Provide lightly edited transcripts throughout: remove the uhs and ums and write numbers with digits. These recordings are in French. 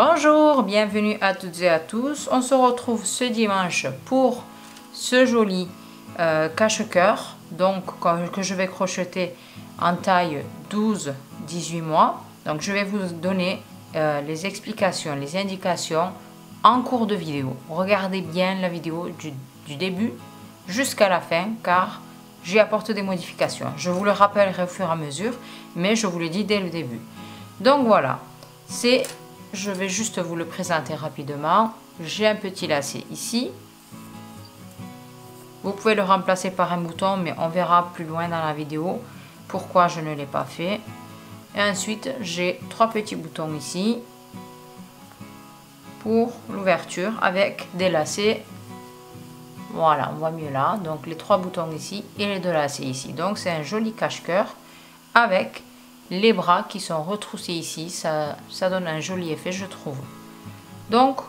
Bonjour, bienvenue à toutes et à tous. On se retrouve ce dimanche pour ce joli cache-cœur donc que je vais crocheter en taille 12-18 mois. Donc je vais vous donner les explications, les indications en cours de vidéo. Regardez bien la vidéo du début jusqu'à la fin car j'y apporte des modifications. Je vous le rappellerai au fur et à mesure, mais je vous le dis dès le début. Donc voilà, je vais juste vous le présenter rapidement. J'ai un petit lacet ici. Vous pouvez le remplacer par un bouton, mais on verra plus loin dans la vidéo pourquoi je ne l'ai pas fait. Et ensuite, j'ai 3 petits boutons ici pour l'ouverture avec des lacets. Voilà, on voit mieux là. Donc les 3 boutons ici et les 2 lacets ici. Donc c'est un joli cache-cœur avec les bras qui sont retroussés ici. Ça donne un joli effet, je trouve. Donc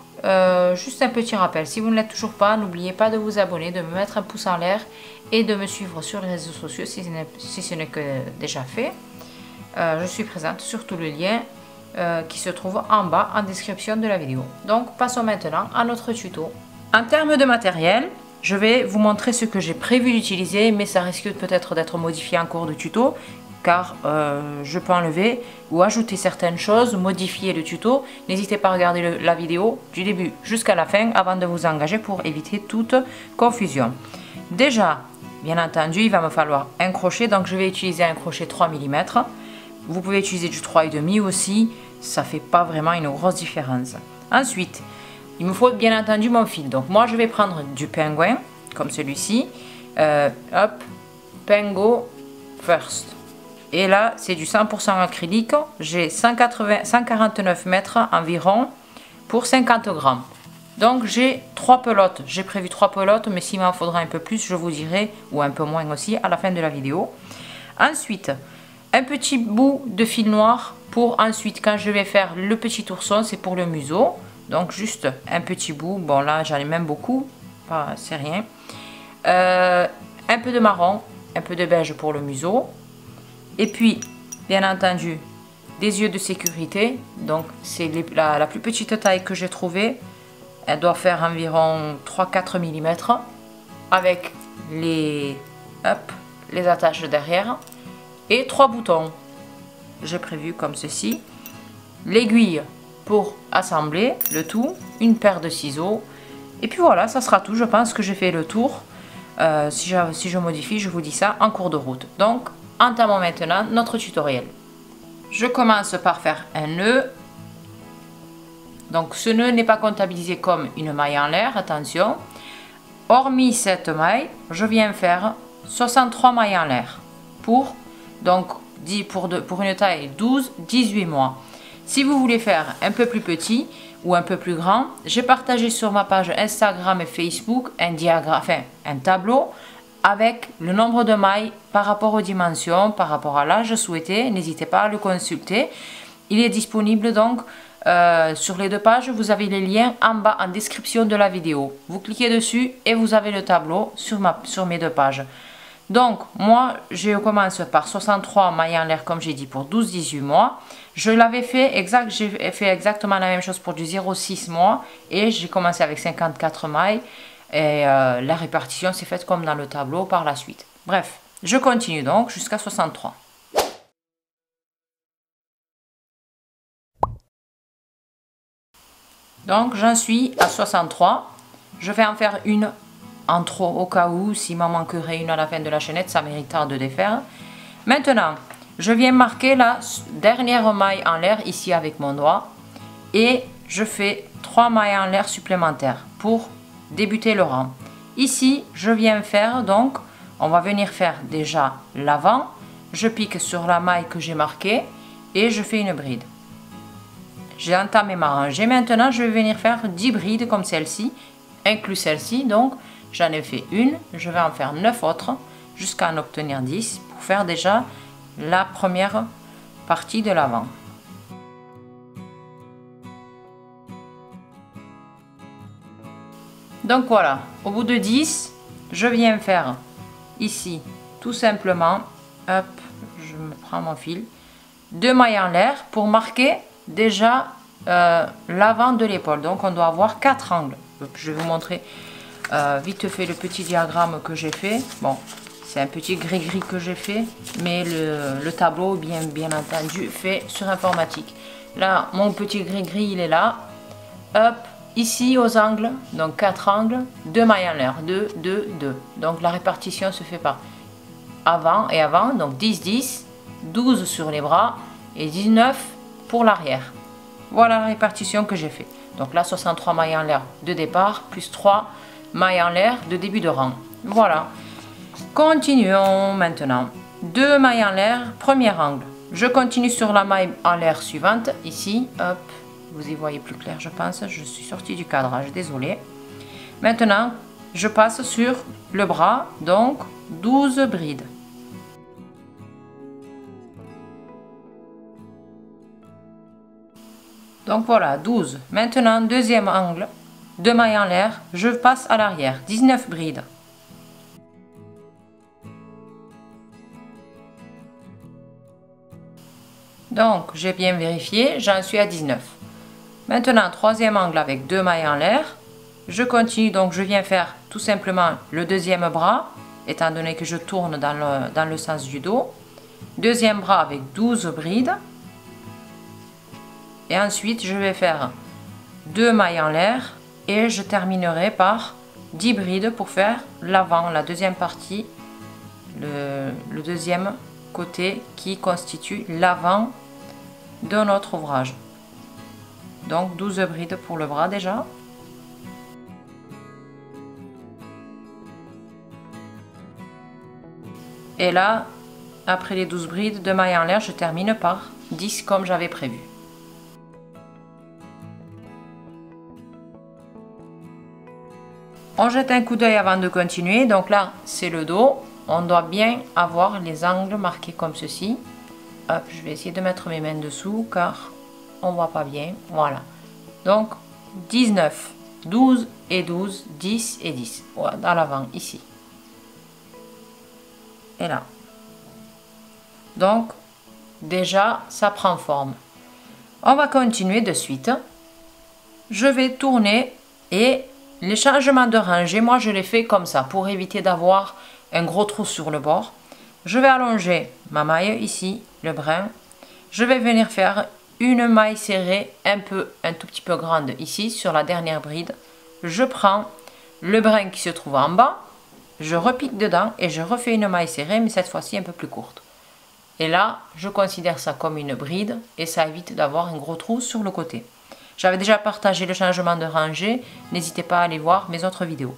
juste un petit rappel, si vous ne l'êtes toujours pas, n'oubliez pas de vous abonner, de me mettre un pouce en l'air et de me suivre sur les réseaux sociaux si ce n'est que déjà fait. Je suis présente sur tous les liens qui se trouvent en bas en description de la vidéo. Donc passons maintenant à notre tuto. En termes de matériel, je vais vous montrer ce que j'ai prévu d'utiliser, mais ça risque peut-être d'être modifié en cours de tuto car je peux enlever ou ajouter certaines choses, modifier le tuto. N'hésitez pas à regarder la vidéo du début jusqu'à la fin avant de vous engager pour éviter toute confusion. Déjà, bien entendu, il va me falloir un crochet, donc je vais utiliser un crochet 3 mm. Vous pouvez utiliser du 3,5 aussi, ça fait pas vraiment une grosse différence. Ensuite, il me faut bien entendu mon fil, donc moi je vais prendre du pingouin, comme celui-ci, hop, Pengo First. Et là, c'est du 100% acrylique. J'ai 149 mètres environ pour 50 grammes. Donc, j'ai 3 pelotes. J'ai prévu 3 pelotes, mais s'il m'en faudra un peu plus, je vous dirai, ou un peu moins aussi, à la fin de la vidéo. Ensuite, un petit bout de fil noir pour ensuite, quand je vais faire le petit ourson, c'est pour le museau. Donc, juste un petit bout. Bon, là, j'en ai même beaucoup. C'est rien. Un peu de marron, un peu de beige pour le museau. Et puis, bien entendu, des yeux de sécurité. Donc, c'est la plus petite taille que j'ai trouvée. Elle doit faire environ 3-4 mm. Avec les attaches derrière. Et 3 boutons. J'ai prévu comme ceci. L'aiguille pour assembler le tout. Une paire de ciseaux. Et puis voilà, ça sera tout. Je pense que j'ai fait le tour. Si je modifie, je vous dis ça en cours de route. Donc, entamons maintenant notre tutoriel. Je commence par faire un nœud. Donc ce nœud n'est pas comptabilisé comme une maille en l'air, attention. Hormis cette maille, je viens faire 63 mailles en l'air pour une taille 12-18 mois. Si vous voulez faire un peu plus petit ou un peu plus grand, j'ai partagé sur ma page Instagram et Facebook un diagramme, enfin un tableau avec le nombre de mailles par rapport aux dimensions, par rapport à l'âge souhaité. N'hésitez pas à le consulter. Il est disponible donc sur les 2 pages. Vous avez les liens en bas en description de la vidéo. Vous cliquez dessus et vous avez le tableau sur mes 2 pages. Donc moi je commence par 63 mailles en l'air comme j'ai dit pour 12-18 mois. J'ai fait exactement la même chose pour du 0,6 mois et j'ai commencé avec 54 mailles. Et la répartition s'est faite comme dans le tableau par la suite. Bref, je continue donc jusqu'à 63. Donc j'en suis à 63. Je vais en faire une en trop au cas où, s'il m'en manquerait une à la fin de la chaînette, ça méritera de défaire. Maintenant, je viens marquer la dernière maille en l'air ici avec mon doigt. Et je fais 3 mailles en l'air supplémentaires pour débuter le rang. Ici, je viens faire donc, on va venir faire déjà l'avant. Je pique sur la maille que j'ai marquée et je fais une bride. J'ai entamé ma rangée. Maintenant, je vais venir faire 10 brides comme celle-ci, inclus celle-ci. Donc, j'en ai fait une. Je vais en faire 9 autres jusqu'à en obtenir 10 pour faire déjà la première partie de l'avant. Donc voilà, au bout de 10, je viens faire ici tout simplement, hop, je me prends mon fil, 2 mailles en l'air pour marquer déjà l'avant de l'épaule. Donc on doit avoir 4 angles. Je vais vous montrer vite fait le petit diagramme que j'ai fait. Bon, c'est un petit gris-gris que j'ai fait, mais le tableau bien entendu fait sur informatique. Là, mon petit gris-gris, il est là. Hop, ici aux angles, donc 4 angles, 2 mailles en l'air, 2, 2, 2. Donc la répartition se fait par avant et avant, donc 10, 10, 12 sur les bras et 19 pour l'arrière. Voilà la répartition que j'ai fait. Donc là, 63 mailles en l'air de départ, plus 3 mailles en l'air de début de rang. Voilà. Continuons maintenant. 2 mailles en l'air, premier angle. Je continue sur la maille en l'air suivante, ici, hop, vous y voyez plus clair je pense, je suis sortie du cadrage, désolé. Maintenant, je passe sur le bras, donc 12 brides. Donc voilà, 12. Maintenant, deuxième angle, 2 mailles en l'air, je passe à l'arrière, 19 brides. Donc, j'ai bien vérifié, j'en suis à 19. Maintenant, troisième angle avec 2 mailles en l'air. Je continue, donc je viens faire tout simplement le deuxième bras, étant donné que je tourne dans le sens du dos. Deuxième bras avec 12 brides. Et ensuite, je vais faire 2 mailles en l'air et je terminerai par 10 brides pour faire l'avant, la deuxième partie, le deuxième côté qui constitue l'avant de notre ouvrage. Donc 12 brides pour le bras déjà. Et là, après les 12 brides de mailles en l'air, je termine par 10 comme j'avais prévu. On jette un coup d'œil avant de continuer. Donc là, c'est le dos. On doit bien avoir les angles marqués comme ceci. Hop, je vais essayer de mettre mes mains dessous car on voit pas bien. Voilà. Donc 19, 12 et 12, 10 et 10. Voilà, dans l'avant, ici. Et là. Donc, déjà, ça prend forme. On va continuer de suite. Je vais tourner et les changements de rangée, moi je les fais comme ça pour éviter d'avoir un gros trou sur le bord. Je vais allonger ma maille ici, le brin. Je vais venir faire une maille serrée un tout petit peu grande ici sur la dernière bride. Je prends le brin qui se trouve en bas, je repique dedans et je refais une maille serrée, mais cette fois-ci un peu plus courte. Et là, je considère ça comme une bride et ça évite d'avoir un gros trou sur le côté. J'avais déjà partagé le changement de rangée, n'hésitez pas à aller voir mes autres vidéos.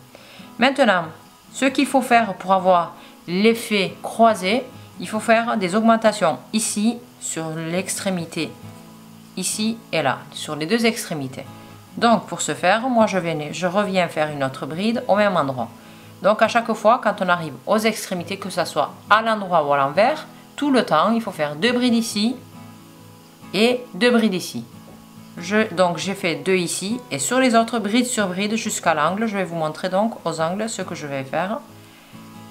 Maintenant, ce qu'il faut faire pour avoir l'effet croisé, il faut faire des augmentations ici, sur l'extrémité, ici et là, sur les deux extrémités. Donc pour ce faire, moi je reviens faire une autre bride au même endroit. Donc à chaque fois, quand on arrive aux extrémités, que ce soit à l'endroit ou à l'envers, tout le temps, il faut faire 2 brides ici et 2 brides ici. Donc j'ai fait 2 ici et sur les autres, bride sur bride jusqu'à l'angle. Je vais vous montrer donc aux angles ce que je vais faire.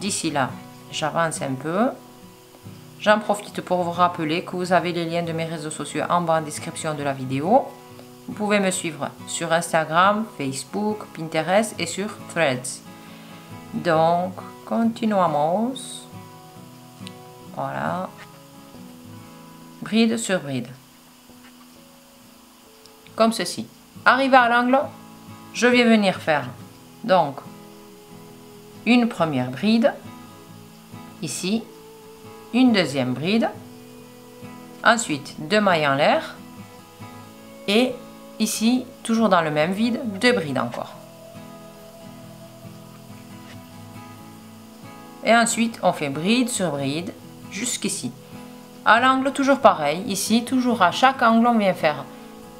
D'ici là, j'avance un peu. J'en profite pour vous rappeler que vous avez les liens de mes réseaux sociaux en bas en description de la vidéo. Vous pouvez me suivre sur Instagram, Facebook, Pinterest et sur Threads. Donc, continuons. Voilà. Bride sur bride. Comme ceci. Arrivé à l'angle, je vais venir faire donc une première bride ici, une deuxième bride, ensuite 2 mailles en l'air et ici, toujours dans le même vide, 2 brides encore. Et ensuite, on fait bride sur bride jusqu'ici. À l'angle, toujours pareil. Ici, toujours à chaque angle, on vient faire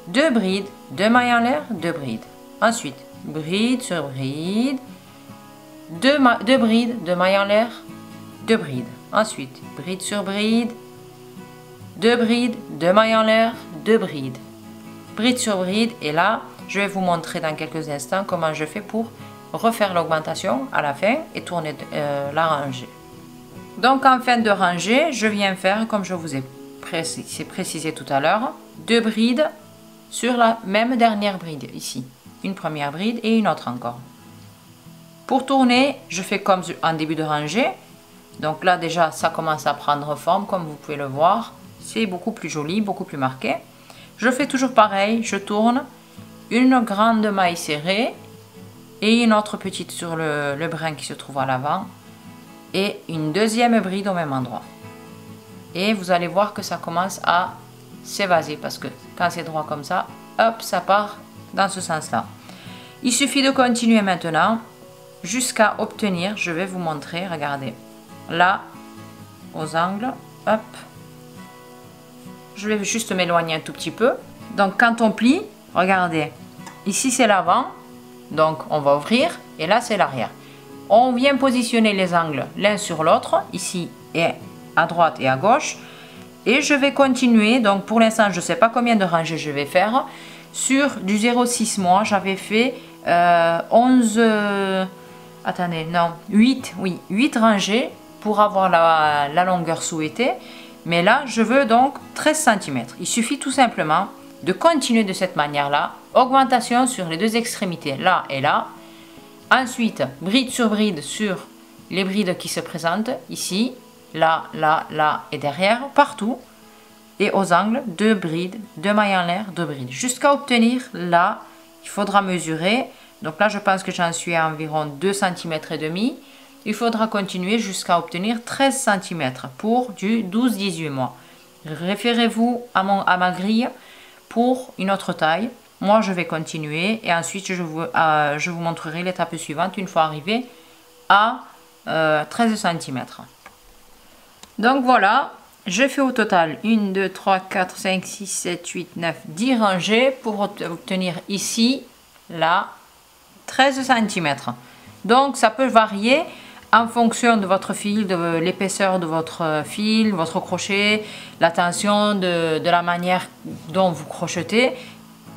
2 brides, 2 mailles en l'air, 2 brides. Ensuite, bride sur bride, 2 brides, 2 mailles en l'air, 2 brides. Ensuite, bride sur bride, 2 brides, 2 mailles en l'air, 2 brides. Bride sur bride. Et là, je vais vous montrer dans quelques instants comment je fais pour refaire l'augmentation à la fin et tourner la rangée. Donc en fin de rangée, je viens faire, comme je vous ai précisé tout à l'heure, 2 brides sur la même dernière bride ici. Une première bride et une autre encore. Pour tourner, je fais comme en début de rangée. Donc là déjà ça commence à prendre forme comme vous pouvez le voir. C'est beaucoup plus joli, beaucoup plus marqué. Je fais toujours pareil, je tourne une grande maille serrée et une autre petite sur le brin qui se trouve à l'avant et une deuxième bride au même endroit. Et vous allez voir que ça commence à s'évaser parce que quand c'est droit comme ça, hop, ça part dans ce sens-là. Il suffit de continuer maintenant jusqu'à obtenir, je vais vous montrer, regardez, là, aux angles, hop, je vais juste m'éloigner un tout petit peu. Donc quand on plie, regardez, ici c'est l'avant, donc on va ouvrir, et là c'est l'arrière. On vient positionner les angles l'un sur l'autre, ici et à droite et à gauche, et je vais continuer. Donc pour l'instant je ne sais pas combien de rangées je vais faire. Sur du 0,6 mois j'avais fait 8 rangées pour avoir la longueur souhaitée. Mais là je veux donc 13 cm. Il suffit tout simplement de continuer de cette manière là, augmentation sur les deux extrémités, là et là. Ensuite bride sur bride sur les brides qui se présentent ici, là, là, là et derrière, partout. Et aux angles, 2 brides, 2 mailles en l'air, 2 brides. Jusqu'à obtenir là, il faudra mesurer. Donc là, je pense que j'en suis à environ 2 cm et demi. Il faudra continuer jusqu'à obtenir 13 cm pour du 12-18 mois. Référez-vous à ma grille pour une autre taille. Moi, je vais continuer et ensuite, je vous montrerai l'étape suivante une fois arrivé à 13 cm. Donc voilà, j'ai fait au total 1, 2, 3, 4, 5, 6, 7, 8, 9, 10 rangées pour obtenir ici, là, 13 cm. Donc ça peut varier en fonction de votre fil, de l'épaisseur de votre fil, votre crochet, la tension, de la manière dont vous crochetez.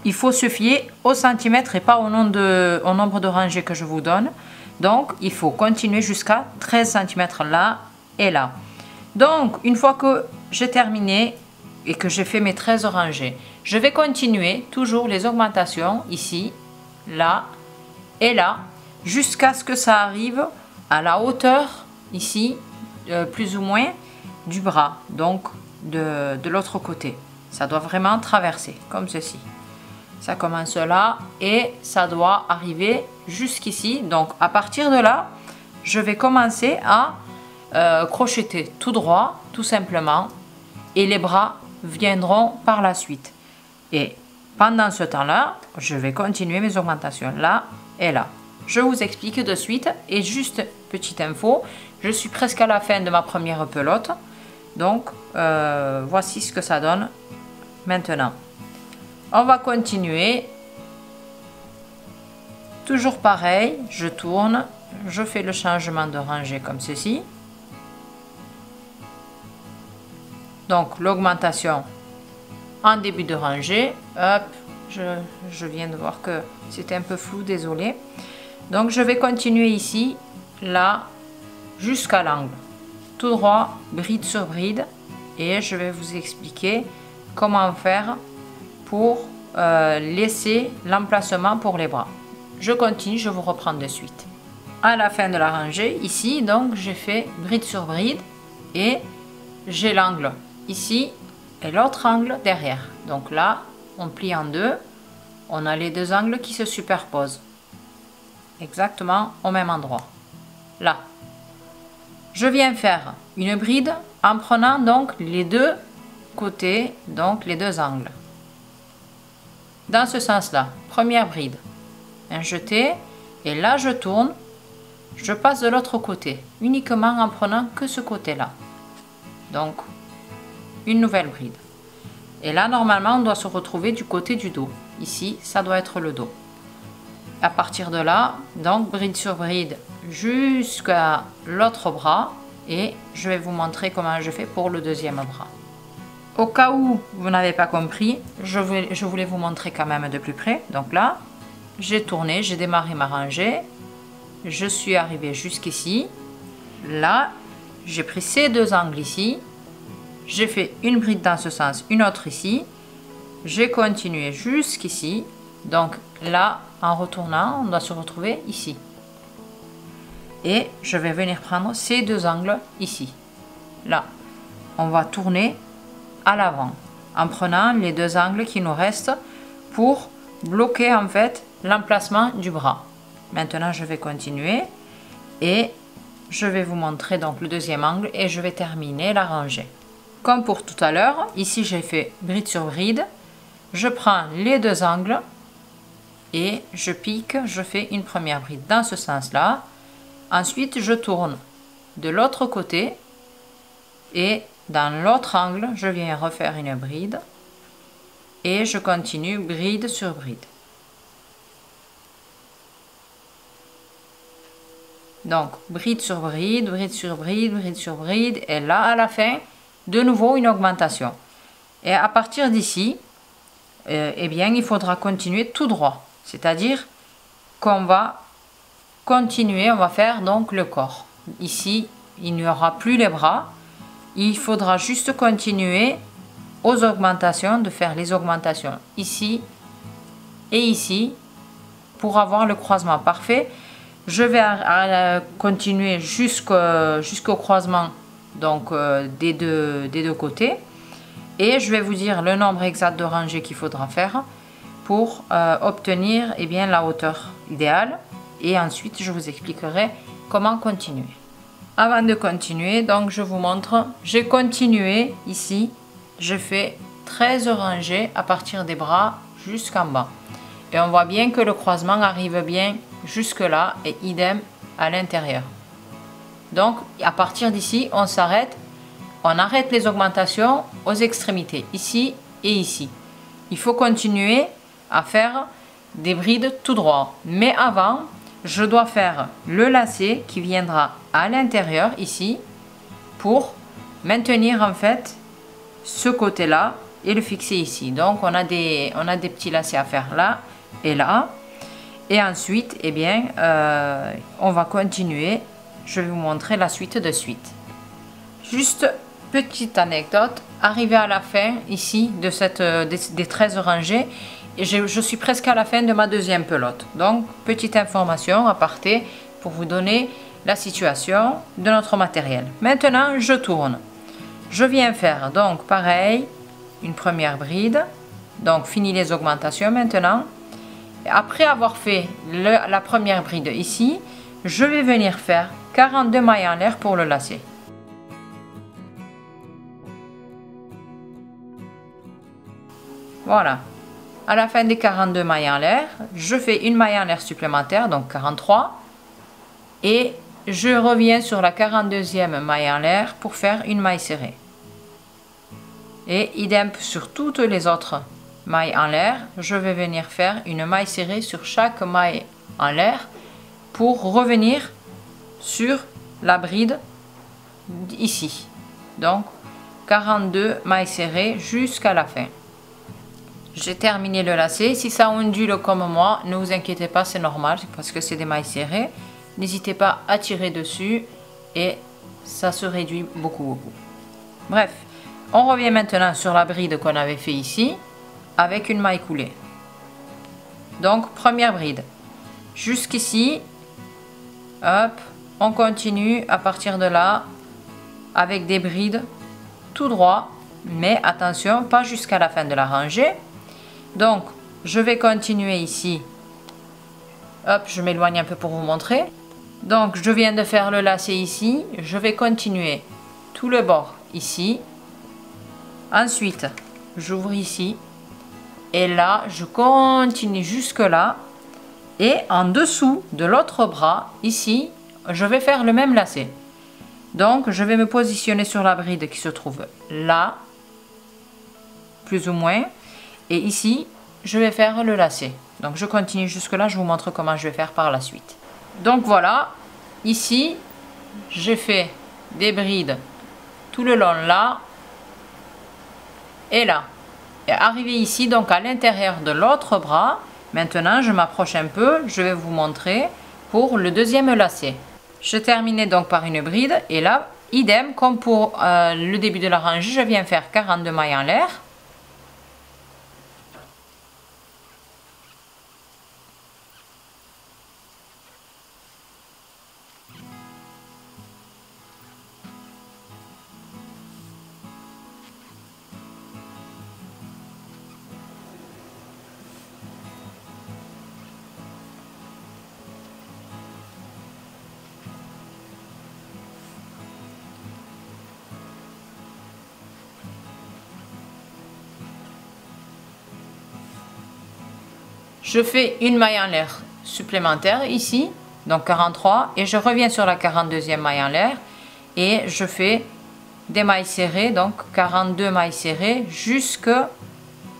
Il faut se fier au centimètre et pas au nombre de rangées que je vous donne. Donc il faut continuer jusqu'à 13 cm là et là. Donc une fois que j'ai terminé et que j'ai fait mes 13 rangées, je vais continuer toujours les augmentations ici, là et là, jusqu'à ce que ça arrive à la hauteur ici, plus ou moins du bras, donc de l'autre côté. Ça doit vraiment traverser comme ceci. Ça commence là et ça doit arriver jusqu'ici. Donc à partir de là, je vais commencer à crocheter tout droit, tout simplement, et les bras viendront par la suite. Et pendant ce temps-là, je vais continuer mes augmentations là et là. Je vous explique de suite. Et juste petite info, je suis presque à la fin de ma première pelote. Donc voici ce que ça donne maintenant. On va continuer. Toujours pareil, je tourne, je fais le changement de rangée comme ceci. Donc l'augmentation en début de rangée. Hop, je viens de voir que c'était un peu flou, désolé. Donc je vais continuer ici, là, jusqu'à l'angle. Tout droit, bride sur bride. Et je vais vous expliquer comment faire pour laisser l'emplacement pour les bras. Je continue, je vous reprends de suite. À la fin de la rangée, ici, donc j'ai fait bride sur bride et j'ai l'angle ici et l'autre angle derrière. Donc là, on plie en deux, on a les deux angles qui se superposent exactement au même endroit. Là, je viens faire une bride en prenant donc les deux côtés, donc les deux angles. Dans ce sens-là, première bride, un jeté, et là je tourne, je passe de l'autre côté, uniquement en prenant que ce côté-là. Donc, une nouvelle bride. Et là, normalement, on doit se retrouver du côté du dos. Ici, ça doit être le dos. À partir de là, donc bride sur bride jusqu'à l'autre bras, et je vais vous montrer comment je fais pour le deuxième bras. Au cas où vous n'avez pas compris, je voulais vous montrer quand même de plus près. Donc là, j'ai tourné, j'ai démarré ma rangée, je suis arrivée jusqu'ici. Là, j'ai pris ces deux angles ici, j'ai fait une bride dans ce sens, une autre ici, j'ai continué jusqu'ici. Donc là, en retournant, on doit se retrouver ici. Et je vais venir prendre ces deux angles ici. Là, on va tourner à l'avant en prenant les deux angles qui nous restent pour bloquer en fait l'emplacement du bras. Maintenant, je vais continuer et je vais vous montrer donc le deuxième angle et je vais terminer la rangée. Comme pour tout à l'heure, ici j'ai fait bride sur bride. Je prends les deux angles et je pique, je fais une première bride dans ce sens-là. Ensuite, je tourne de l'autre côté et dans l'autre angle, je viens refaire une bride et je continue bride sur bride. Donc, bride sur bride, bride sur bride, bride sur bride, et là, à la fin, de nouveau une augmentation. Et à partir d'ici, eh bien, il faudra continuer tout droit. C'est-à-dire qu'on va continuer, on va faire donc le corps. Ici, il n'y aura plus les bras. Il faudra juste continuer aux augmentations, de faire les augmentations ici et ici pour avoir le croisement parfait. Je vais continuer jusqu'au croisement donc des deux côtés et je vais vous dire le nombre exact de rangées qu'il faudra faire pour obtenir eh bien, la hauteur idéale et ensuite je vous expliquerai comment continuer. Avant de continuer, donc je vous montre, j'ai continué ici, je fais 13 rangées à partir des bras jusqu'en bas. Et on voit bien que le croisement arrive bien jusque là et idem à l'intérieur. Donc à partir d'ici, on s'arrête, on arrête les augmentations aux extrémités, ici et ici. Il faut continuer à faire des brides tout droit. Mais avant, je dois faire le lacet qui viendra à l'intérieur ici pour maintenir en fait ce côté là et le fixer ici. Donc on a des petits lacets à faire là et là et ensuite eh bien on va continuer. Je vais vous montrer la suite de suite. Juste petite anecdote, arrivé à la fin ici de des 13 rangées, et je suis presque à la fin de ma deuxième pelote. Donc, petite information à aparté pour vous donner la situation de notre matériel. Maintenant, je tourne. Je viens faire donc pareil, une première bride. Donc, fini les augmentations maintenant. Et après avoir fait la première bride ici, je vais venir faire 42 mailles en l'air pour le lacet. Voilà. À la fin des 42 mailles en l'air, je fais une maille en l'air supplémentaire, donc 43. Et je reviens sur la 42e maille en l'air pour faire une maille serrée. Et idem sur toutes les autres mailles en l'air, je vais venir faire une maille serrée sur chaque maille en l'air pour revenir sur la bride ici. Donc 42 mailles serrées jusqu'à la fin. J'ai terminé le lacet. Si ça ondule comme moi, ne vous inquiétez pas, c'est normal parce que c'est des mailles serrées. N'hésitez pas à tirer dessus et ça se réduit beaucoup. Bref, on revient maintenant sur la bride qu'on avait fait ici avec une maille coulée. Donc, première bride. Jusqu'ici, hop, on continue à partir de là avec des brides tout droit, mais attention, pas jusqu'à la fin de la rangée. Donc, je vais continuer ici. Hop, je m'éloigne un peu pour vous montrer. Donc, je viens de faire le lacet ici. Je vais continuer tout le bord ici. Ensuite, j'ouvre ici. Et là, je continue jusque là. Et en dessous de l'autre bras, ici, je vais faire le même lacet. Donc, je vais me positionner sur la bride qui se trouve là, plus ou moins. Et ici, je vais faire le lacet. Donc, je continue jusque là. Je vous montre comment je vais faire par la suite. Donc, voilà. Ici, j'ai fait des brides tout le long là et là. Et arrivé ici, donc à l'intérieur de l'autre bras. Maintenant, je m'approche un peu. Je vais vous montrer pour le deuxième lacet. Je terminais donc par une bride. Et là, idem, comme pour le début de la rangée, je viens faire 42 mailles en l'air. Je fais une maille en l'air supplémentaire ici, donc 43, et je reviens sur la 42e maille en l'air et je fais des mailles serrées, donc 42 mailles serrées jusque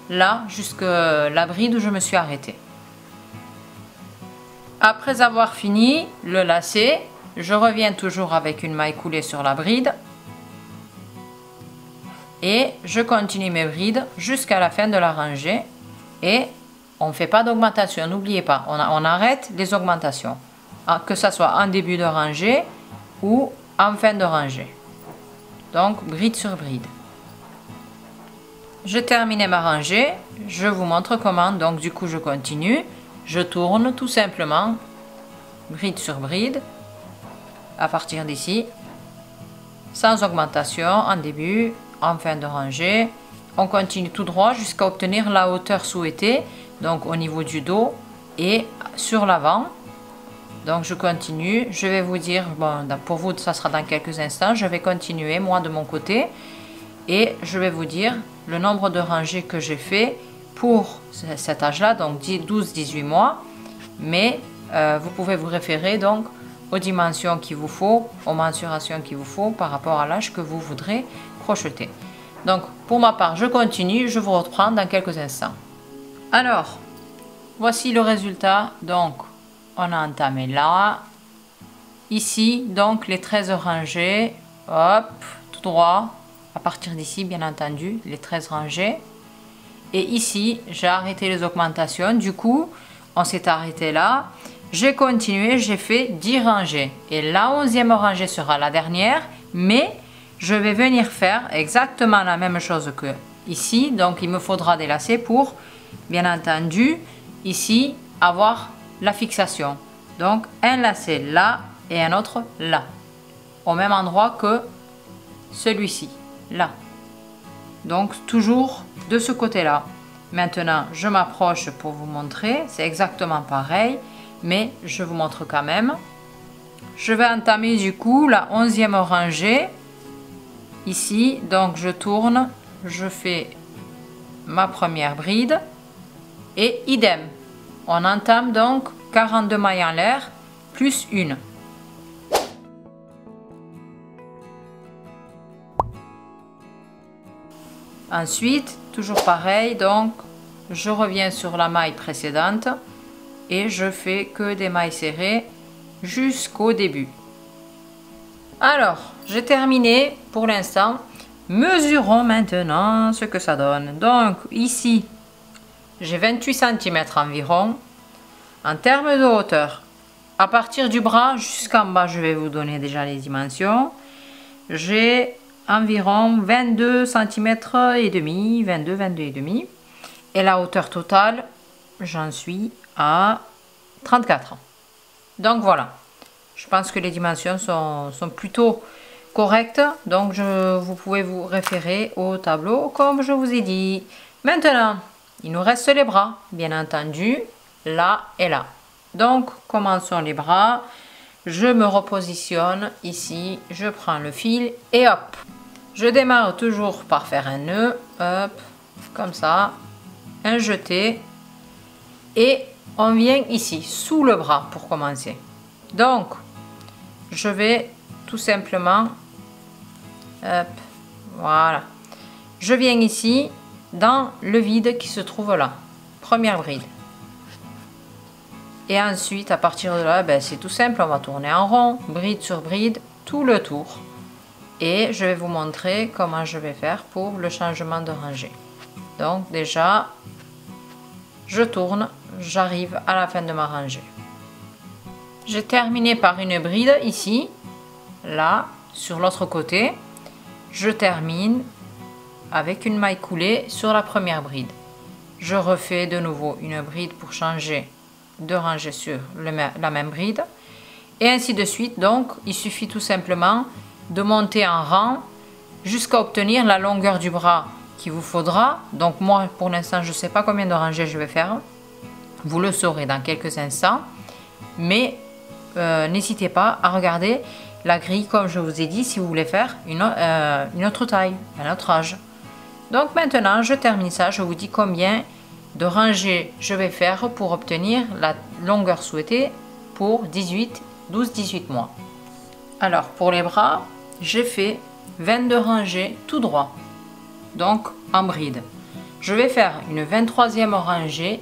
là, jusque la bride où je me suis arrêtée. Après avoir fini le lacet, je reviens toujours avec une maille coulée sur la bride et je continue mes brides jusqu'à la fin de la rangée et on ne fait pas d'augmentation, n'oubliez pas, on arrête les augmentations, que ce soit en début de rangée ou en fin de rangée. Donc bride sur bride. Je termine ma rangée, je vous montre comment, donc du coup je continue, je tourne tout simplement, bride sur bride, à partir d'ici, sans augmentation en début, en fin de rangée. On continue tout droit jusqu'à obtenir la hauteur souhaitée, donc au niveau du dos et sur l'avant. Donc je continue, je vais vous dire, bon, pour vous ça sera dans quelques instants, je vais continuer moi de mon côté et je vais vous dire le nombre de rangées que j'ai fait pour cet âge là, donc 12-18 mois, mais vous pouvez vous référer donc aux dimensions qu'il vous faut, aux mensurations qu'il vous faut par rapport à l'âge que vous voudrez crocheter. Donc pour ma part je continue, je vous reprends dans quelques instants. Alors voici le résultat. Donc on a entamé là, ici donc les 13 rangées, hop, tout droit, à partir d'ici bien entendu, les 13 rangées. Et ici j'ai arrêté les augmentations, du coup on s'est arrêté là. J'ai continué, j'ai fait 10 rangées. Et la 11e rangée sera la dernière, mais je vais venir faire exactement la même chose que ici. Donc il me faudra des lacets pour, bien entendu, ici avoir la fixation. Donc un lacet là et un autre là, au même endroit que celui-ci, là. Donc toujours de ce côté-là. Maintenant je m'approche pour vous montrer, c'est exactement pareil, mais je vous montre quand même. Je vais entamer du coup la 11e rangée ici, donc je tourne, je fais ma première bride et idem, on entame donc 42 mailles en l'air plus une. Ensuite toujours pareil, donc je reviens sur la maille précédente et je fais que des mailles serrées jusqu'au début. Alors j'ai terminé pour l'instant, mesurons maintenant ce que ça donne. Donc ici j'ai 28 cm environ en termes de hauteur. À partir du bras jusqu'en bas, je vais vous donner déjà les dimensions. J'ai environ 22 cm et demi, 22 et demi, et la hauteur totale j'en suis à 34. Donc voilà, je pense que les dimensions sont plutôt correctes, donc vous pouvez vous référer au tableau comme je vous ai dit. Maintenant il nous reste les bras, bien entendu, là et là. Donc commençons les bras. Je me repositionne ici, je prends le fil et hop, je démarre toujours par faire un nœud, hop, comme ça, un jeté, et on vient ici sous le bras pour commencer. Donc je vais tout simplement, hop, voilà, je viens ici dans le vide qui se trouve là, première bride. Et ensuite à partir de là, ben, c'est tout simple, on va tourner en rond, bride sur bride, tout le tour. Et je vais vous montrer comment je vais faire pour le changement de rangée. Donc déjà, je tourne, j'arrive à la fin de ma rangée. J'ai terminé par une bride ici, là, sur l'autre côté. Je termine avec une maille coulée sur la première bride. Je refais de nouveau une bride pour changer de rangée sur la même bride. Et ainsi de suite. Donc, il suffit tout simplement de monter en rang jusqu'à obtenir la longueur du bras qu'il vous faudra. Donc moi pour l'instant je ne sais pas combien de rangées je vais faire, vous le saurez dans quelques instants, mais n'hésitez pas à regarder la grille comme je vous ai dit si vous voulez faire une autre taille, un autre âge. Donc maintenant je termine ça, je vous dis combien de rangée je vais faire pour obtenir la longueur souhaitée pour 12-18 mois. Alors pour les bras, j'ai fait 22 rangées tout droit, donc en bride. Je vais faire une 23e rangée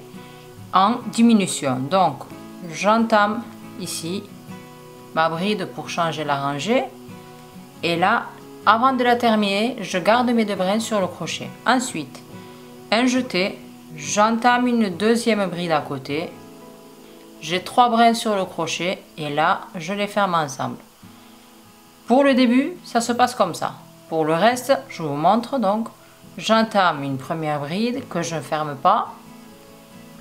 en diminution, donc j'entame ici ma bride pour changer la rangée, et là avant de la terminer je garde mes 2 brins sur le crochet. Ensuite un jeté, j'entame une 2e bride à côté, j'ai 3 brins sur le crochet et là je les ferme ensemble. Pour le début ça se passe comme ça. Pour le reste je vous montre. Donc j'entame une première bride que je ne ferme pas,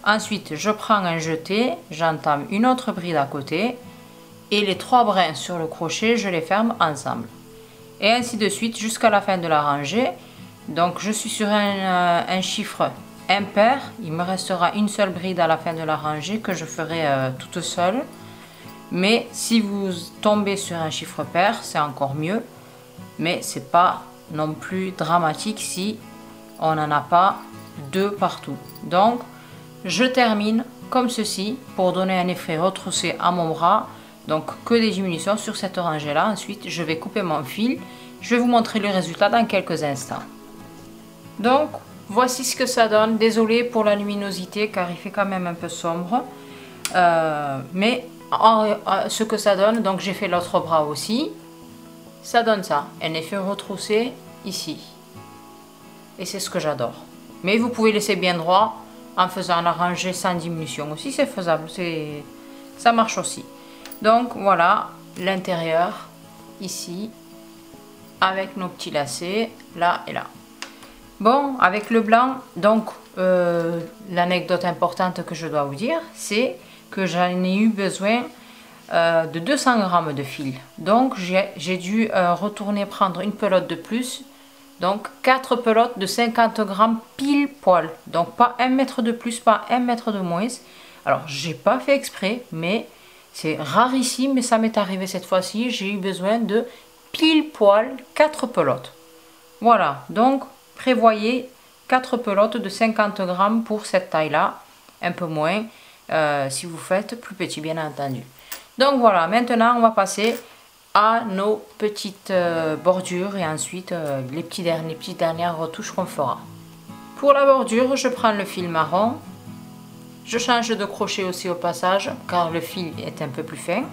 ensuite je prends un jeté, j'entame une autre bride à côté et les 3 brins sur le crochet je les ferme ensemble, et ainsi de suite jusqu'à la fin de la rangée. Donc je suis sur un chiffre impair, il me restera une seule bride à la fin de la rangée que je ferai toute seule, mais si vous tombez sur un chiffre pair c'est encore mieux, mais c'est pas non plus dramatique si on n'en a pas 2 partout. Donc je termine comme ceci pour donner un effet retroussé à mon bras, donc que des diminutions sur cette rangée là. Ensuite je vais couper mon fil, je vais vous montrer le résultat dans quelques instants. Donc voici ce que ça donne. Désolée pour la luminosité car il fait quand même un peu sombre, mais ce que ça donne, donc j'ai fait l'autre bras aussi, ça donne ça, un effet retroussé ici, et c'est ce que j'adore. Mais vous pouvez laisser bien droit en faisant la rangée sans diminution aussi, c'est faisable, ça marche aussi. Donc voilà l'intérieur ici avec nos petits lacets là et là. Bon, avec le blanc, donc l'anecdote importante que je dois vous dire, c'est que j'en ai eu besoin de 200 grammes de fil. Donc j'ai dû retourner prendre une pelote de plus, donc 4 pelotes de 50 grammes pile poil. Donc pas 1 mètre de plus, pas 1 mètre de moins. Alors j'ai pas fait exprès, mais c'est rarissime, mais ça m'est arrivé cette fois-ci. J'ai eu besoin de pile poil 4 pelotes. Voilà, donc prévoyez 4 pelotes de 50 grammes pour cette taille-là, un peu moins si vous faites plus petit bien entendu. Donc voilà, maintenant on va passer à nos petites bordures et ensuite les petites dernières retouches qu'on fera. Pour la bordure, je prends le fil marron, je change de crochet aussi au passage car le fil est un peu plus fin.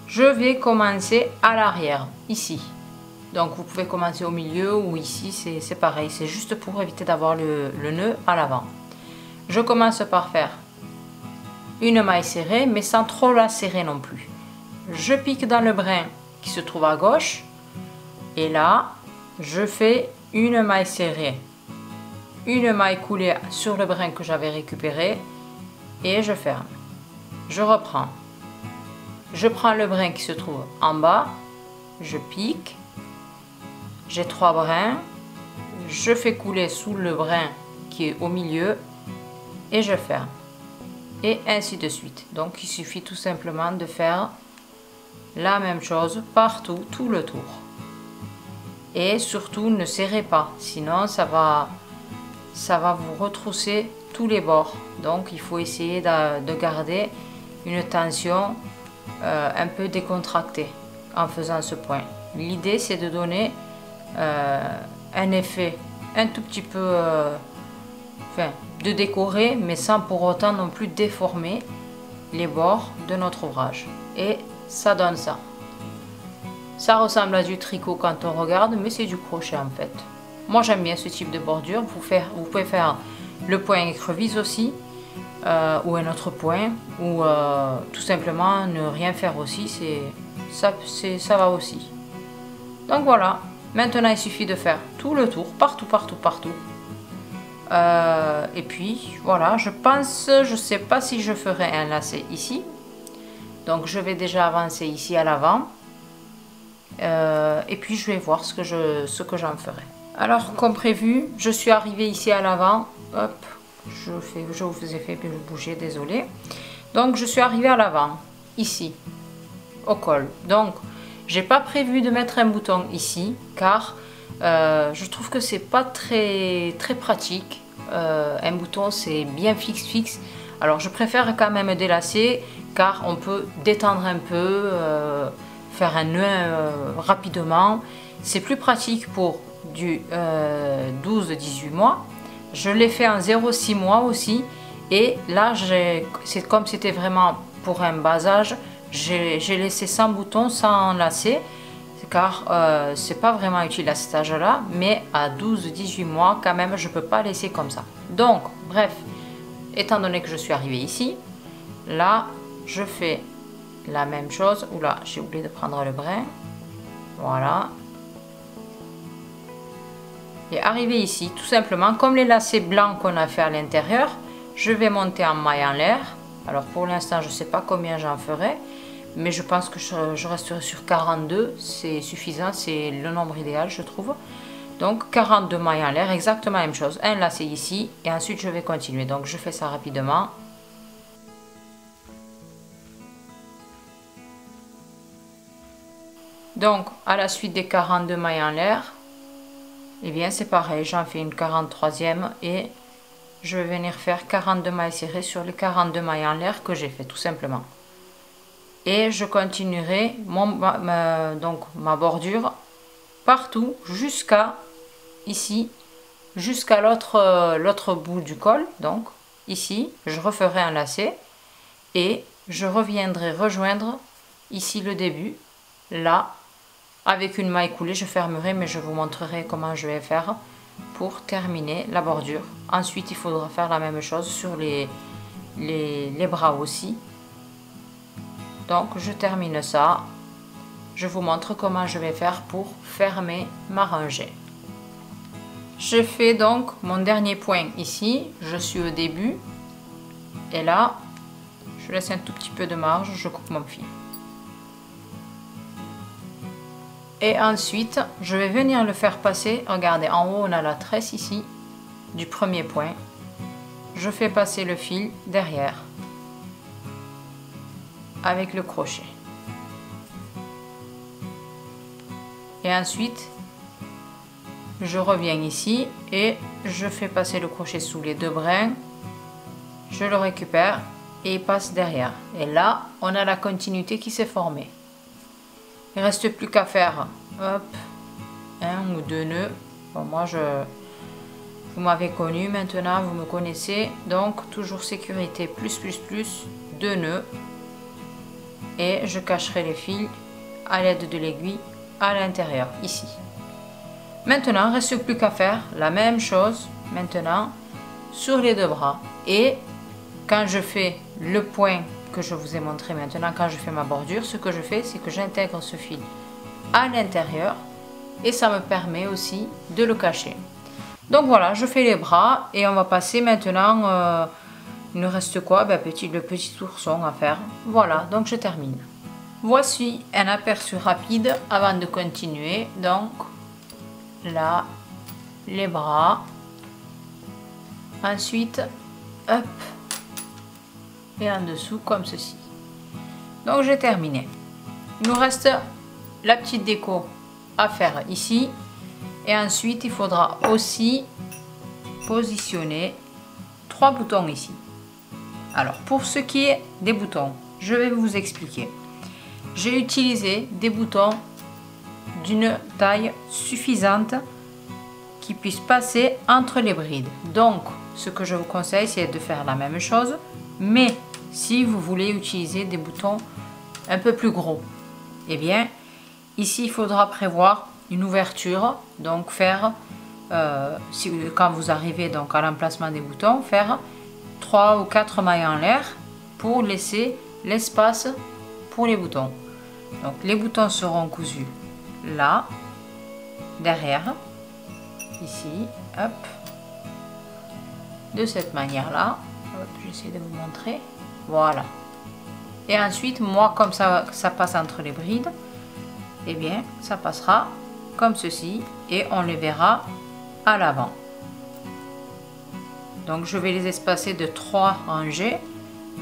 Je vais commencer à l'arrière, ici. Donc vous pouvez commencer au milieu ou ici, c'est pareil, c'est juste pour éviter d'avoir le nœud à l'avant. Je commence par faire une maille serrée, mais sans trop la serrer non plus. Je pique dans le brin qui se trouve à gauche, et là, je fais une maille serrée, une maille coulée sur le brin que j'avais récupéré, et je ferme. Je reprends. Je prends le brin qui se trouve en bas, je pique, j'ai 3 brins, je fais couler sous le brin qui est au milieu, et je ferme. Et ainsi de suite. Donc il suffit tout simplement de faire la même chose partout, tout le tour. Et surtout ne serrez pas, sinon ça va vous retrousser tous les bords. Donc il faut essayer de garder une tension un peu décontractée en faisant ce point. L'idée c'est de donner un effet un tout petit peu de décorer, mais sans pour autant non plus déformer les bords de notre ouvrage. Et ça donne ça. Ça ressemble à du tricot quand on regarde, mais c'est du crochet en fait. Moi j'aime bien ce type de bordure. Vous pouvez faire le point écrevisse aussi, ou un autre point, ou tout simplement ne rien faire aussi, ça va aussi. Donc voilà, maintenant il suffit de faire tout le tour, partout. Et puis voilà, je sais pas si je ferai un lacet ici, donc je vais déjà avancer ici à l'avant, et puis je vais voir ce que j'en ferai. Alors comme prévu, je suis arrivée ici à l'avant, hop, je vous ai fait bouger, désolé. Donc je suis arrivée à l'avant ici au col. Donc j'ai pas prévu de mettre un bouton ici car je trouve que c'est pas très pratique un bouton c'est bien fixe. Alors je préfère quand même délacer car on peut détendre un peu, faire un nœud rapidement. C'est plus pratique pour du 12-18 mois. Je l'ai fait en 0,6 mois aussi. Et là, c'est comme c'était vraiment pour un bas âge, j'ai laissé sans bouton, sans lacet, car c'est pas vraiment utile à cet âge-là, mais à 12-18 mois, quand même, je peux pas laisser comme ça. Donc, bref, étant donné que je suis arrivée ici, là, je fais la même chose. Oula, j'ai oublié de prendre le brin. Voilà. Et arrivé ici, tout simplement, comme les lacets blancs qu'on a fait à l'intérieur, je vais monter en maille en l'air. Alors pour l'instant, je ne sais pas combien j'en ferai, mais je pense que je resterai sur 42. C'est suffisant, c'est le nombre idéal, je trouve. Donc 42 mailles en l'air, exactement la même chose. Un lacet ici, et ensuite je vais continuer. Donc je fais ça rapidement. Donc à la suite des 42 mailles en l'air, et bien c'est pareil, j'en fais une 43e et je vais venir faire 42 mailles serrées sur les 42 mailles en l'air que j'ai fait tout simplement. Et je continuerai donc ma bordure partout jusqu'à ici, jusqu'à l'autre bout du col. Donc ici, je referai un lacet et je reviendrai rejoindre ici le début, là, avec une maille coulée. Je fermerai, mais je vous montrerai comment je vais faire pour terminer la bordure. Ensuite, il faudra faire la même chose sur les bras aussi. Donc, je termine ça. Je vous montre comment je vais faire pour fermer ma rangée. Je fais donc mon dernier point ici. Je suis au début. Et là, je laisse un tout petit peu de marge. Je coupe mon fil. Et ensuite, je vais venir le faire passer. Regardez, en haut, on a la tresse ici du premier point. Je fais passer le fil derrière avec le crochet. Et ensuite, je reviens ici et je fais passer le crochet sous les deux brins. Je le récupère et il passe derrière. Et là, on a la continuité qui s'est formée. Il ne reste plus qu'à faire hop, un ou deux nœuds. Bon, moi, vous m'avez connu maintenant, vous me connaissez. Donc, toujours sécurité, plus, deux nœuds. Et je cacherai les fils à l'aide de l'aiguille à l'intérieur, ici. Maintenant, il ne reste plus qu'à faire la même chose, maintenant, sur les deux bras. Et quand je fais le point que je vous ai montré maintenant, quand je fais ma bordure, ce que je fais, c'est que j'intègre ce fil à l'intérieur et ça me permet aussi de le cacher. Donc voilà, je fais les bras et on va passer maintenant, il nous reste quoi? Ben, le petit ourson à faire. Voilà, donc je termine. Voici un aperçu rapide avant de continuer. Donc là, les bras, ensuite, hop, et en dessous comme ceci. Donc j'ai terminé. Il nous reste la petite déco à faire ici et ensuite il faudra aussi positionner 3 boutons ici. Alors pour ce qui est des boutons, je vais vous expliquer. J'ai utilisé des boutons d'une taille suffisante qui puisse passer entre les brides. Donc ce que je vous conseille, c'est de faire la même chose, mais si vous voulez utiliser des boutons un peu plus gros, eh bien ici il faudra prévoir une ouverture, donc faire quand vous arrivez donc à l'emplacement des boutons, faire 3 ou 4 mailles en l'air pour laisser l'espace pour les boutons. Donc les boutons seront cousus là, derrière, ici, hop, de cette manière là. J'essaie de vous montrer, voilà. Et ensuite, moi, comme ça passe entre les brides, et bien ça passera comme ceci et on les verra à l'avant. Donc je vais les espacer de 3 rangées,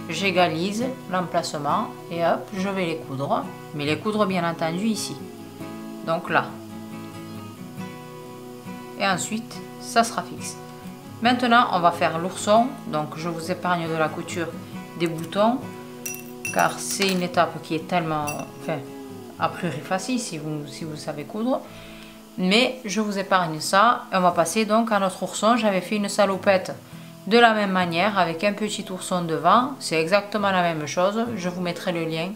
j'égalise l'emplacement et hop, je vais les coudre, mais les coudre bien entendu ici, donc là, et ensuite ça sera fixe. Maintenant, on va faire l'ourson. Donc, je vous épargne de la couture des boutons, car c'est une étape qui est tellement, enfin, a priori facile si vous savez coudre. Mais je vous épargne ça. Et on va passer donc à notre ourson. J'avais fait une salopette de la même manière avec un petit ourson devant. C'est exactement la même chose. Je vous mettrai le lien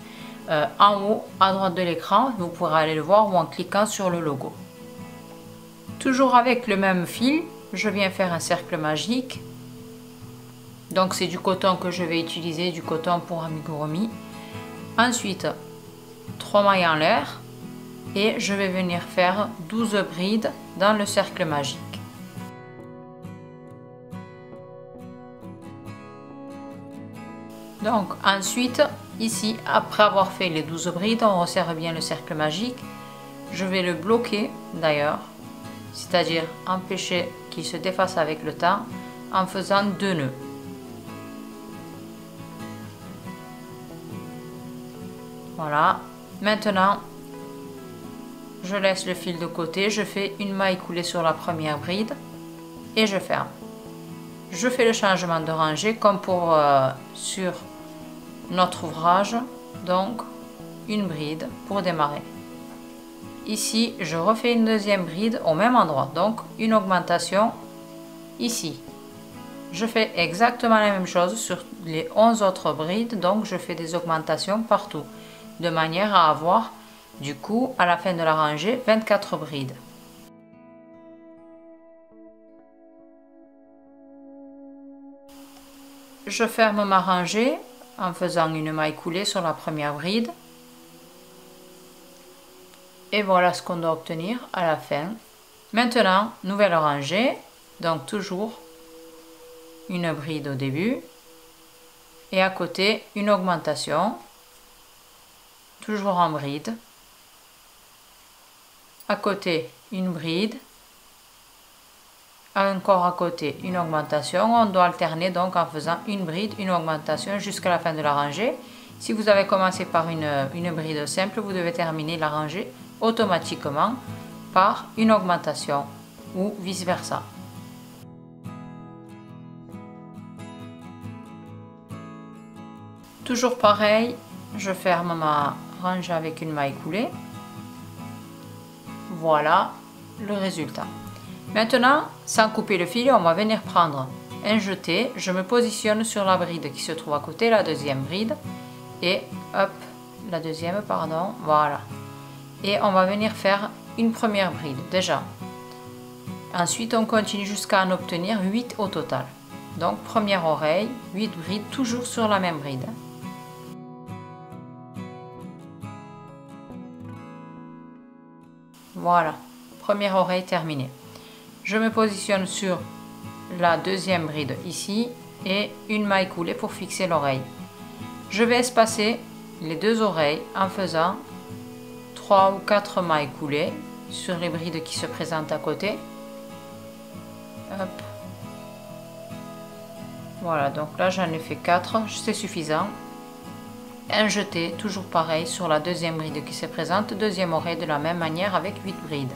en haut à droite de l'écran. Vous pourrez aller le voir ou en cliquant sur le logo. Toujours avec le même fil, je viens faire un cercle magique. Donc c'est du coton que je vais utiliser, du coton pour amigurumi. Ensuite, 3 mailles en l'air et je vais venir faire 12 brides dans le cercle magique. Donc ensuite, ici, après avoir fait les 12 brides, on resserre bien le cercle magique. Je vais le bloquer d'ailleurs, c'est-à-dire empêcher qu'il se défasse avec le temps en faisant 2 nœuds. Voilà, maintenant je laisse le fil de côté, je fais une maille coulée sur la première bride et je ferme. Je fais le changement de rangée comme pour sur notre ouvrage, donc une bride pour démarrer. Ici, je refais une deuxième bride au même endroit, donc une augmentation ici. Je fais exactement la même chose sur les 11 autres brides, donc je fais des augmentations partout, de manière à avoir du coup à la fin de la rangée 24 brides. Je ferme ma rangée en faisant une maille coulée sur la première bride. Et voilà ce qu'on doit obtenir à la fin. Maintenant, nouvelle rangée, donc toujours une bride au début et à côté une augmentation, toujours en bride, à côté une bride, encore à côté une augmentation. On doit alterner donc en faisant une bride, une augmentation jusqu'à la fin de la rangée. Si vous avez commencé par une bride simple, vous devez terminer la rangée automatiquement par une augmentation ou vice versa. Toujours pareil, je ferme ma rangée avec une maille coulée. Voilà le résultat. Maintenant, sans couper le fil, on va venir prendre un jeté. Je me positionne sur la bride qui se trouve à côté, la deuxième bride, et hop, la deuxième, pardon, voilà. Et on va venir faire une première bride déjà. Ensuite, on continue jusqu'à en obtenir 8 au total. Donc, première oreille, 8 brides, toujours sur la même bride. Voilà, première oreille terminée. Je me positionne sur la deuxième bride ici et une maille coulée pour fixer l'oreille. Je vais espacer les deux oreilles en faisant 3 ou 4 mailles coulées sur les brides qui se présentent à côté. Hop. Voilà, donc là j'en ai fait 4, c'est suffisant. Un jeté, toujours pareil, sur la deuxième bride qui se présente, deuxième oreille de la même manière avec 8 brides.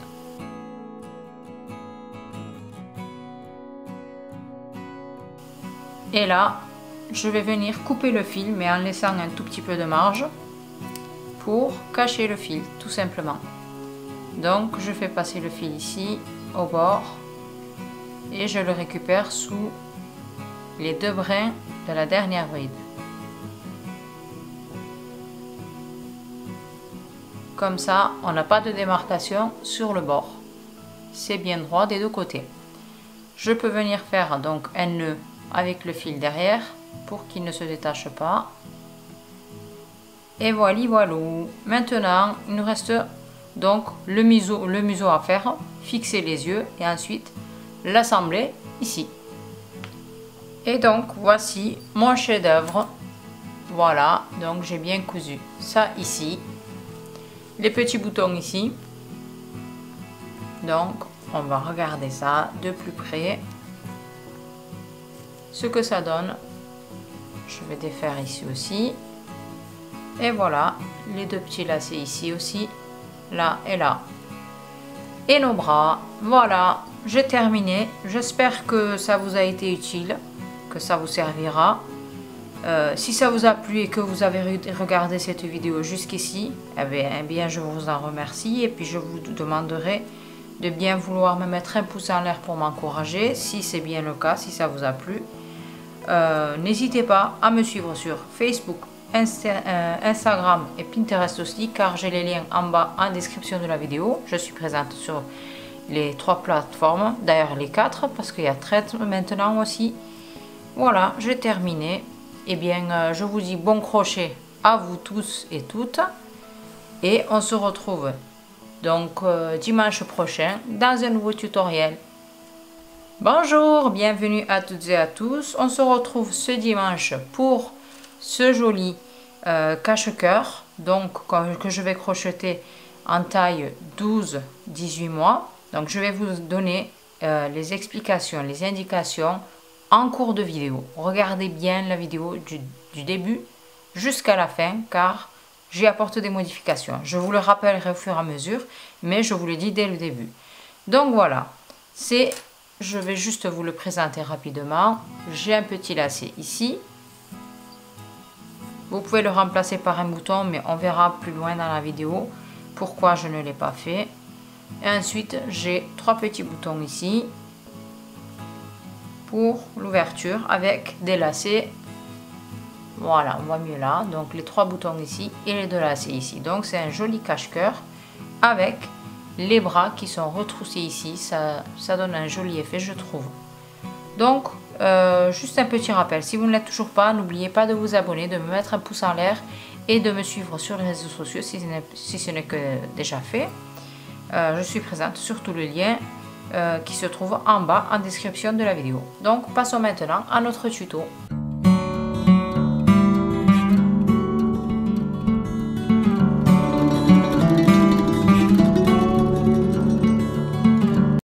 Et là, je vais venir couper le fil, mais en laissant un tout petit peu de marge pour cacher le fil, tout simplement. Donc, je fais passer le fil ici, au bord, et je le récupère sous les deux brins de la dernière bride. Comme ça, on n'a pas de démarcation sur le bord. C'est bien droit des deux côtés. Je peux venir faire donc un nœud avec le fil derrière pour qu'il ne se détache pas. Et voilà. Maintenant, il nous reste donc le museau à faire, fixer les yeux et ensuite l'assembler ici. Et donc voici mon chef-d'œuvre. Voilà, donc j'ai bien cousu ça ici. Les petits boutons ici. Donc on va regarder ça de plus près. Ce que ça donne. Je vais défaire ici aussi. Et voilà, les deux petits lacets ici aussi, là et là. Et nos bras, voilà, j'ai terminé. J'espère que ça vous a été utile, que ça vous servira. Si ça vous a plu et que vous avez regardé cette vidéo jusqu'ici, eh bien je vous en remercie et puis je vous demanderai de bien vouloir me mettre un pouce en l'air pour m'encourager, si c'est bien le cas, si ça vous a plu. N'hésitez pas à me suivre sur Facebook, Instagram et Pinterest aussi, car j'ai les liens en bas en description de la vidéo. Je suis présente sur les 3 plateformes, d'ailleurs les 4 parce qu'il y a Threads maintenant aussi. Voilà, j'ai terminé. Eh bien, je vous dis bon crochet à vous tous et toutes. Et on se retrouve donc dimanche prochain dans un nouveau tutoriel. Bonjour, bienvenue à toutes et à tous. On se retrouve ce dimanche pour ce joli cache-cœur. Donc, que je vais crocheter en taille 12-18 mois. Donc, je vais vous donner les explications, les indications en cours de vidéo. Regardez bien la vidéo du début jusqu'à la fin car j'y apporte des modifications. Je vous le rappellerai au fur et à mesure, mais je vous le dis dès le début. Donc voilà, je vais juste vous le présenter rapidement. J'ai un petit lacet ici. Vous pouvez le remplacer par un bouton, mais on verra plus loin dans la vidéo pourquoi je ne l'ai pas fait. Et ensuite, j'ai 3 petits boutons ici pour l'ouverture avec des lacets. Voilà, on voit mieux là. Donc les 3 boutons ici et les 2 lacets ici. Donc c'est un joli cache-cœur avec les bras qui sont retroussés ici. Ça donne un joli effet, je trouve. Donc juste un petit rappel, si vous ne l'êtes toujours pas, n'oubliez pas de vous abonner, de me mettre un pouce en l'air et de me suivre sur les réseaux sociaux si ce n'est que déjà fait. Je suis présente sur tous les liens qui se trouve en bas en description de la vidéo. Donc passons maintenant à notre tuto.